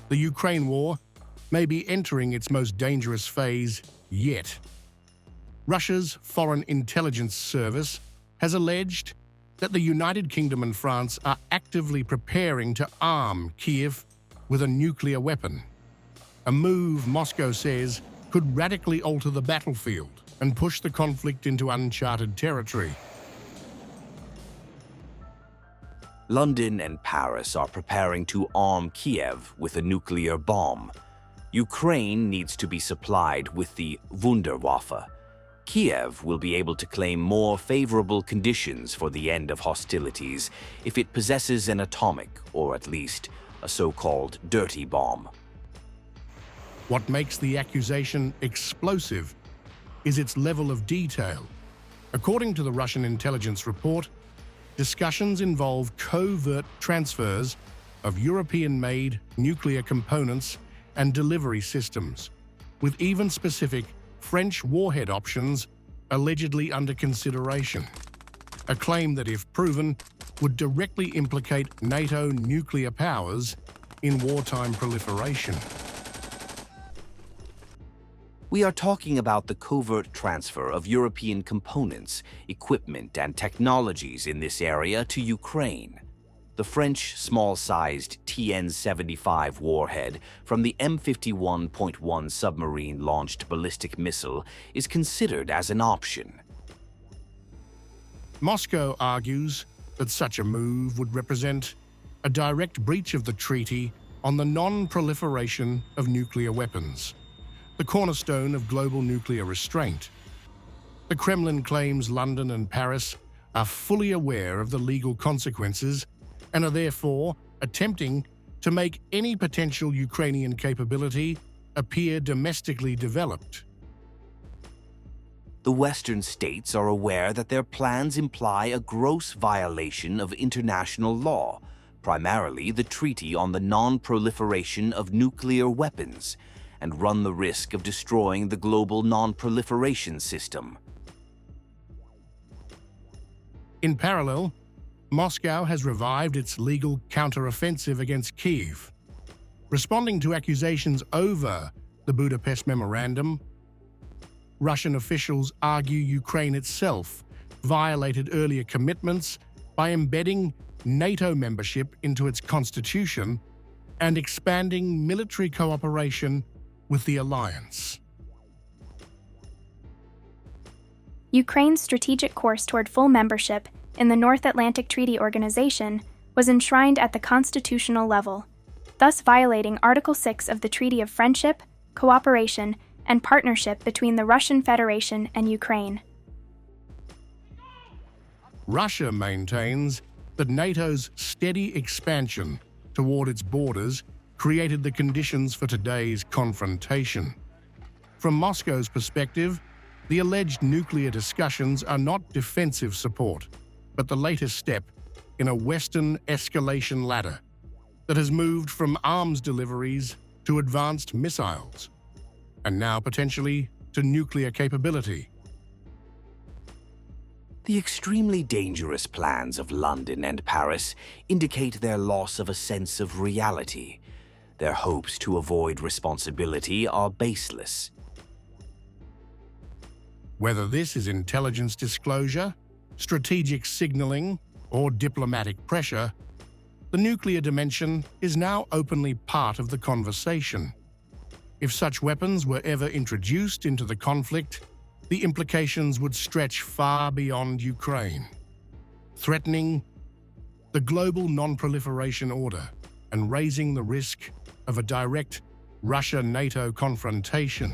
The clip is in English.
The Ukraine war may be entering its most dangerous phase yet. Russia's Foreign Intelligence Service has alleged that the United Kingdom and France are actively preparing to arm Kyiv with a nuclear weapon, a move Moscow says could radically alter the battlefield and push the conflict into uncharted territory. London and Paris are preparing to arm Kyiv with a nuclear bomb. Ukraine needs to be supplied with the Wunderwaffe. Kyiv will be able to claim more favorable conditions for the end of hostilities if it possesses an atomic, or at least a so-called dirty bomb. What makes the accusation explosive is its level of detail. According to the Russian intelligence report, discussions involve covert transfers of European-made nuclear components and delivery systems, with even specific French warhead options allegedly under consideration. A claim that, if proven, would directly implicate NATO nuclear powers in wartime proliferation. We are talking about the covert transfer of European components, equipment, and technologies in this area to Ukraine. The French small-sized TN75 warhead from the M51.1 submarine-launched ballistic missile is considered as an option. Moscow argues that such a move would represent a direct breach of the treaty on the non-proliferation of nuclear weapons, the cornerstone of global nuclear restraint. The Kremlin claims London and Paris are fully aware of the legal consequences and are therefore attempting to make any potential Ukrainian capability appear domestically developed. The Western states are aware that their plans imply a gross violation of international law, primarily the Treaty on the Non-Proliferation of Nuclear Weapons, and run the risk of destroying the global non-proliferation system. In parallel, Moscow has revived its legal counter-offensive against Kyiv. Responding to accusations over the Budapest Memorandum, Russian officials argue Ukraine itself violated earlier commitments by embedding NATO membership into its constitution and expanding military cooperation with the alliance. Ukraine's strategic course toward full membership in the North Atlantic Treaty Organization was enshrined at the constitutional level, thus violating Article 6 of the Treaty of Friendship, Cooperation, and Partnership between the Russian Federation and Ukraine. Russia maintains that NATO's steady expansion toward its borders created the conditions for today's confrontation. From Moscow's perspective, the alleged nuclear discussions are not defensive support, but the latest step in a Western escalation ladder that has moved from arms deliveries to advanced missiles, and now potentially to nuclear capability. The extremely dangerous plans of London and Paris indicate their loss of a sense of reality. Their hopes to avoid responsibility are baseless. Whether this is intelligence disclosure, strategic signaling, or diplomatic pressure, the nuclear dimension is now openly part of the conversation. If such weapons were ever introduced into the conflict, the implications would stretch far beyond Ukraine, threatening the global non-proliferation order and raising the risk of a direct Russia-NATO confrontation.